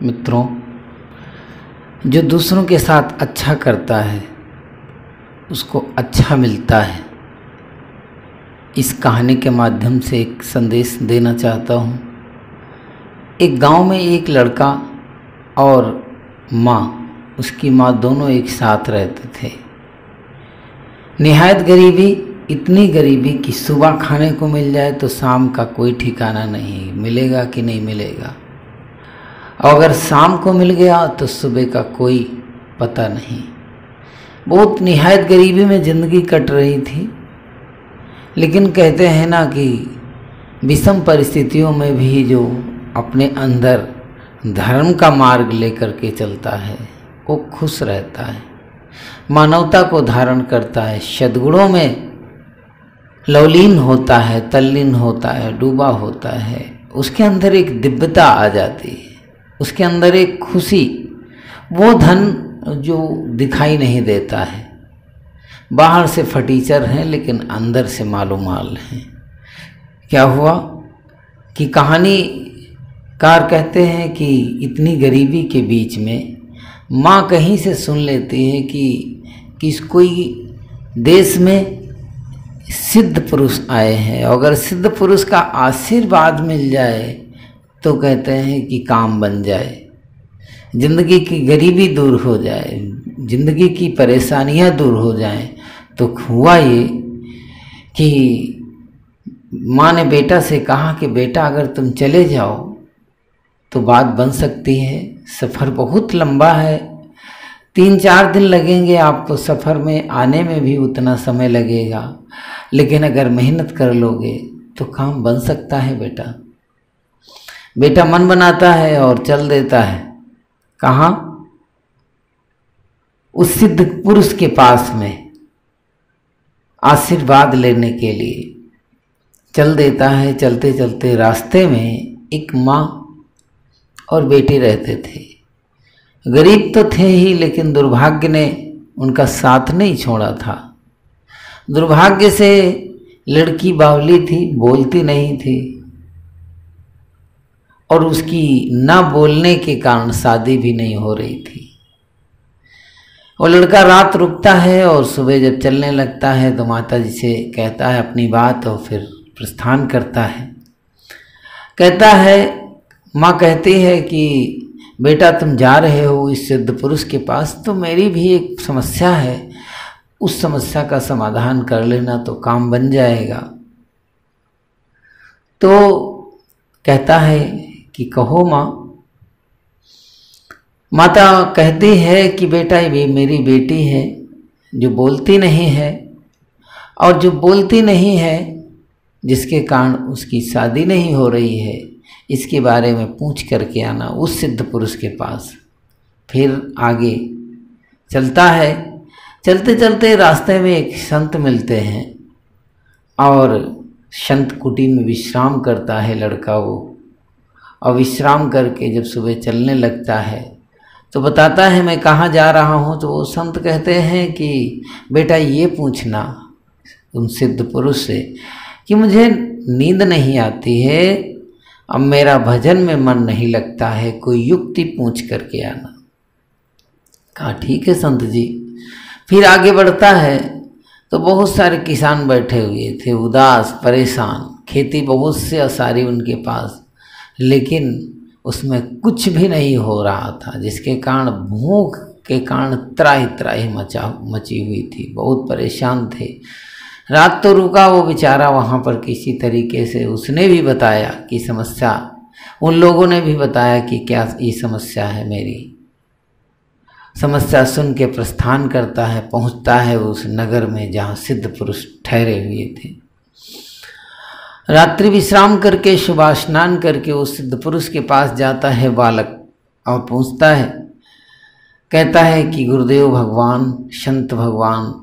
मित्रों, जो दूसरों के साथ अच्छा करता है उसको अच्छा मिलता है। इस कहानी के माध्यम से एक संदेश देना चाहता हूँ। एक गांव में एक लड़का और माँ, उसकी माँ दोनों एक साथ रहते थे। निहायत गरीबी, इतनी गरीबी कि सुबह खाने को मिल जाए तो शाम का कोई ठिकाना नहीं, मिलेगा कि नहीं मिलेगा। और अगर शाम को मिल गया तो सुबह का कोई पता नहीं। बहुत निहायत गरीबी में ज़िंदगी कट रही थी। लेकिन कहते हैं ना कि विषम परिस्थितियों में भी जो अपने अंदर धर्म का मार्ग लेकर के चलता है वो खुश रहता है, मानवता को धारण करता है, सद्गुणों में लवलीन होता है, तल्लीन होता है, डूबा होता है। उसके अंदर एक दिव्यता आ जाती है, उसके अंदर एक खुशी। वो धन जो दिखाई नहीं देता है, बाहर से फटीचर हैं लेकिन अंदर से मालूमाल हैं। क्या हुआ कि कहानीकार कहते हैं कि इतनी गरीबी के बीच में माँ कहीं से सुन लेती है कि कोई देश में सिद्ध पुरुष आए हैं, और अगर सिद्ध पुरुष का आशीर्वाद मिल जाए तो कहते हैं कि काम बन जाए, ज़िंदगी की गरीबी दूर हो जाए, ज़िंदगी की परेशानियां दूर हो जाएं। तो हुआ ये कि माँ ने बेटा से कहा कि बेटा अगर तुम चले जाओ तो बात बन सकती है। सफ़र बहुत लंबा है, 3-4 दिन लगेंगे आपको, सफ़र में आने में भी उतना समय लगेगा, लेकिन अगर मेहनत कर लोगे तो काम बन सकता है बेटा। बेटा मन बनाता है और चल देता है। कहाँ? उस सिद्ध पुरुष के पास में आशीर्वाद लेने के लिए चल देता है। चलते चलते रास्ते में एक माँ और बेटी रहते थे। गरीब तो थे ही, लेकिन दुर्भाग्य ने उनका साथ नहीं छोड़ा था। दुर्भाग्य से लड़की बावली थी, बोलती नहीं थी, और उसकी ना बोलने के कारण शादी भी नहीं हो रही थी। वो लड़का रात रुकता है और सुबह जब चलने लगता है तो माता जी से कहता है अपनी बात, और फिर प्रस्थान करता है। कहता है, माँ कहती है कि बेटा तुम जा रहे हो इस सिद्ध पुरुष के पास, तो मेरी भी एक समस्या है, उस समस्या का समाधान कर लेना तो काम बन जाएगा। तो कहता है कि कहो माँ। माता कहती है कि बेटा ये मेरी बेटी है जो बोलती नहीं है, और जो बोलती नहीं है जिसके कारण उसकी शादी नहीं हो रही है, इसके बारे में पूछ करके आना उस सिद्ध पुरुष के पास। फिर आगे चलता है। चलते चलते रास्ते में एक संत मिलते हैं, और संत कुटी में विश्राम करता है लड़का वो। और विश्राम करके जब सुबह चलने लगता है तो बताता है मैं कहाँ जा रहा हूँ। तो वो संत कहते हैं कि बेटा ये पूछना उन सिद्ध पुरुष से कि मुझे नींद नहीं आती है, अब मेरा भजन में मन नहीं लगता है, कोई युक्ति पूछ करके आना। कहा ठीक है संत जी। फिर आगे बढ़ता है तो बहुत सारे किसान बैठे हुए थे, उदास परेशान, खेती बहुत से असारी उनके पास, लेकिन उसमें कुछ भी नहीं हो रहा था, जिसके कारण भूख के कारण त्राही त्राही मची हुई थी, बहुत परेशान थे। रात तो रुका वो बेचारा वहाँ पर किसी तरीके से। उसने भी बताया कि समस्या, उन लोगों ने भी बताया कि क्या ये समस्या है मेरी। समस्या सुन के प्रस्थान करता है, पहुँचता है उस नगर में जहाँ सिद्ध पुरुष ठहरे हुए थे। रात्रि विश्राम करके सुबह स्नान करके उस सिद्ध पुरुष के पास जाता है बालक, और पूछता है, कहता है कि गुरुदेव भगवान, संत भगवान,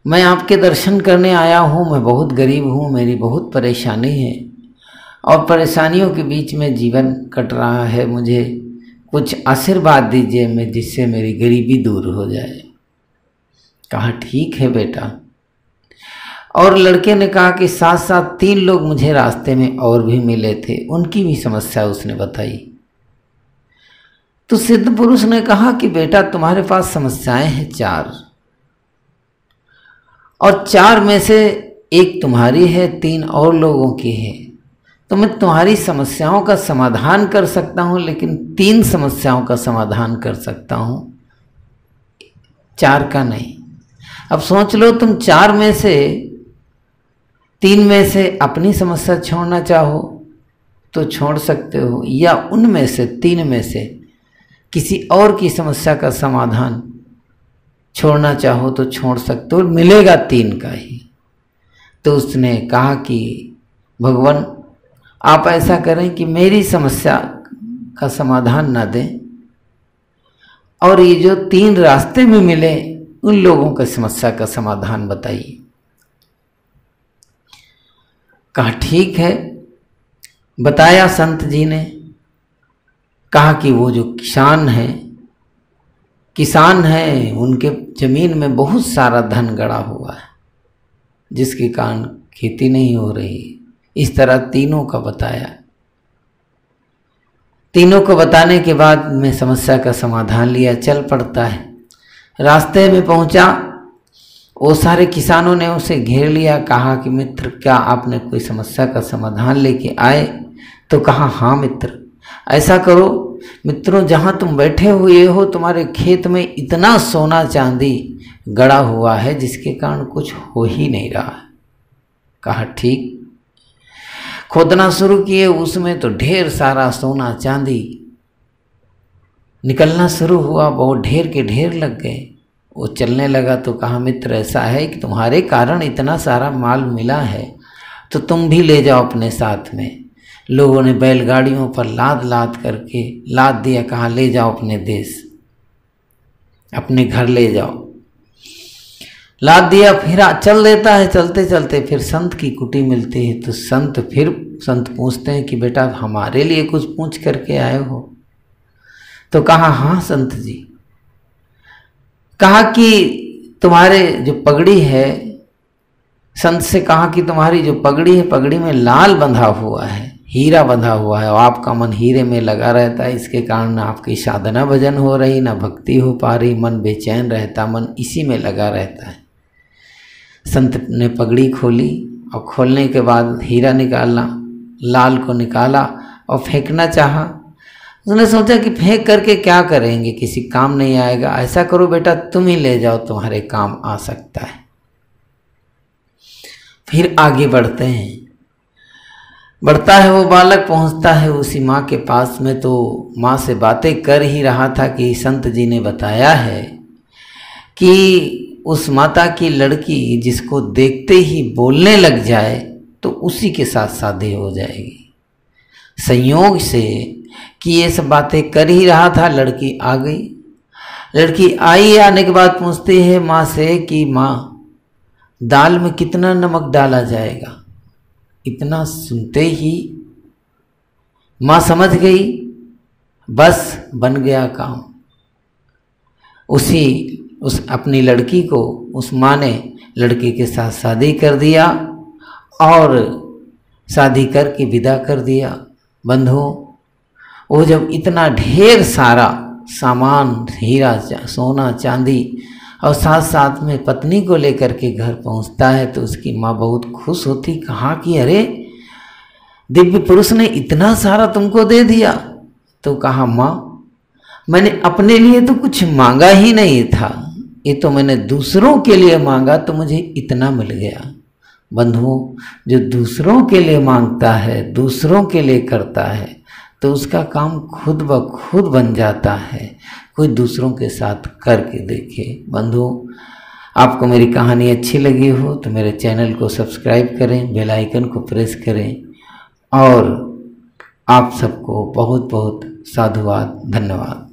मैं आपके दर्शन करने आया हूँ, मैं बहुत गरीब हूँ, मेरी बहुत परेशानी है, और परेशानियों के बीच में जीवन कट रहा है, मुझे कुछ आशीर्वाद दीजिए मैं, जिससे मेरी गरीबी दूर हो जाए। कहा ठीक है बेटा। और लड़के ने कहा कि साथ साथ 3 लोग मुझे रास्ते में और भी मिले थे, उनकी भी समस्या उसने बताई। तो सिद्ध पुरुष ने कहा कि बेटा तुम्हारे पास समस्याएं हैं 4, और 4 में से एक तुम्हारी है, 3 और लोगों की है। तो मैं तुम्हारी समस्याओं का समाधान कर सकता हूं, लेकिन 3 समस्याओं का समाधान कर सकता हूं, 4 का नहीं। अब सोच लो, तुम 4 में से 3 में से अपनी समस्या छोड़ना चाहो तो छोड़ सकते हो, या उनमें से 3 में से किसी और की समस्या का समाधान छोड़ना चाहो तो छोड़ सकते हो, मिलेगा 3 का ही। तो उसने कहा कि भगवान आप ऐसा करें कि मेरी समस्या का समाधान ना दें, और ये जो 3 रास्ते में मिले उन लोगों की समस्या का समाधान बताइए। कहा ठीक है। बताया संत जी ने। कहा कि वो जो किसान है उनके जमीन में बहुत सारा धन गड़ा हुआ है, जिसके कारण खेती नहीं हो रही। इस तरह तीनों का बताया। तीनों को बताने के बाद मैं समस्या का समाधान लिया, चल पड़ता है। रास्ते में पहुंचा, वो सारे किसानों ने उसे घेर लिया। कहा कि मित्र क्या आपने कोई समस्या का समाधान लेके आए? तो कहा हाँ मित्र। ऐसा करो मित्रों, जहाँ तुम बैठे हुए हो तुम्हारे खेत में इतना सोना चांदी गड़ा हुआ है जिसके कारण कुछ हो ही नहीं रहा है। कहा ठीक। खोदना शुरू किए, उसमें तो ढेर सारा सोना चांदी निकलना शुरू हुआ, बहुत ढेर के ढेर लग गए। वो चलने लगा तो कहा मित्र ऐसा है कि तुम्हारे कारण इतना सारा माल मिला है तो तुम भी ले जाओ अपने साथ में। लोगों ने बैलगाड़ियों पर लाद लाद करके लाद दिया। कहा ले जाओ अपने देश, अपने घर ले जाओ। लाद दिया, फिर चल देता है। चलते चलते फिर संत की कुटी मिलती है, तो संत पूछते हैं कि बेटा हमारे लिए कुछ पूछ करके आए हो? तो कहा हाँ संत जी। कहा कि तुम्हारे जो पगड़ी है, संत से कहा कि तुम्हारी जो पगड़ी है, पगड़ी में लाल बंधा हुआ है, हीरा बंधा हुआ है, और आपका मन हीरे में लगा रहता है। इसके कारण ना आपकी साधना भजन हो रही, ना भक्ति हो पा रही, मन बेचैन रहता, मन इसी में लगा रहता है। संत ने पगड़ी खोली और खोलने के बाद हीरा निकाला, लाल को निकाला और फेंकना चाहा। उसने सोचा कि फेंक करके क्या करेंगे, किसी काम नहीं आएगा। ऐसा करो बेटा तुम ही ले जाओ, तुम्हारे काम आ सकता है। फिर आगे बढ़ते हैं। बढ़ता है वो बालक, पहुंचता है उसी माँ के पास में। तो माँ से बातें कर ही रहा था कि संत जी ने बताया है कि उस माता की लड़की जिसको देखते ही बोलने लग जाए तो उसी के साथ शादी हो जाएगी। संयोग से कि ये सब बातें कर ही रहा था, लड़की आ गई। लड़की आई, आने के बाद पूछती है माँ से कि माँ दाल में कितना नमक डाला जाएगा? इतना सुनते ही माँ समझ गई, बस बन गया काम। उस अपनी लड़की को उस माँ ने लड़के के साथ शादी कर दिया और शादी करके विदा कर दिया। बंधुओं, वो जब इतना ढेर सारा सामान, हीरा, सोना, चांदी और साथ साथ में पत्नी को लेकर के घर पहुंचता है तो उसकी माँ बहुत खुश होती। कहा कि अरे दिव्य पुरुष ने इतना सारा तुमको दे दिया। तो कहा माँ मैंने अपने लिए तो कुछ मांगा ही नहीं था, ये तो मैंने दूसरों के लिए मांगा तो मुझे इतना मिल गया। बंधुओं, जो दूसरों के लिए मांगता है, दूसरों के लिए करता है तो उसका काम खुद ब खुद बन जाता है। कोई दूसरों के साथ करके देखे। बंधुओं, आपको मेरी कहानी अच्छी लगी हो तो मेरे चैनल को सब्सक्राइब करें, बेल आइकन को प्रेस करें, और आप सबको बहुत बहुत साधुवाद, धन्यवाद।